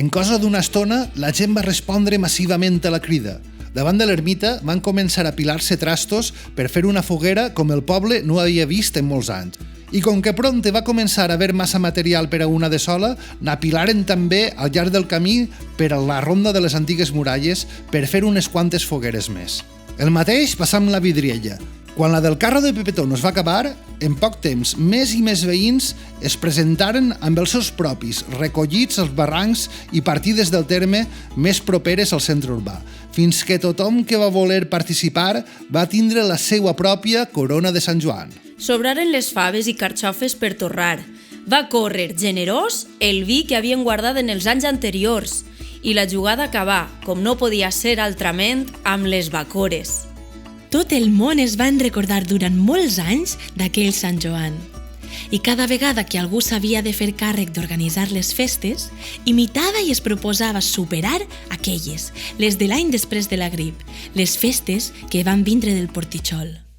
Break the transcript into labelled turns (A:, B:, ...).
A: En cosa d'una estona, la gent va respondre massivament a la crida. Davant de l'ermita van començar a pilar-se trastos per fer una foguera com el poble no havia vist en molts anys. I com que prompte va començar a haver massa material per a una de sola, n'apilaren també al llarg del camí per a la ronda de les antigues muralles per fer unes quantes fogueres més. El mateix passà amb la vidriella. Quan la del carro de Pepetón es va acabar, en poc temps més i més veïns es presentaren amb els seus propis, recollits als barrancs i partides del terme més properes al centre urbà, fins que tothom que va voler participar va tindre la seva pròpia corona de Sant Joan.
B: Sobraren les faves i carxofes per torrar. Va córrer, generós, el vi que havien guardat en els anys anteriors i la jugada acabà, com no podia ser altrament, amb les bacores.
C: Tot el món es van recordar durant molts anys d'aquell Sant Joan. I cada vegada que algú s'havia de fer càrrec d'organitzar les festes, imitava i es proposava superar aquelles, les de l'any després de la grip, les festes que van vindre del Portitxol.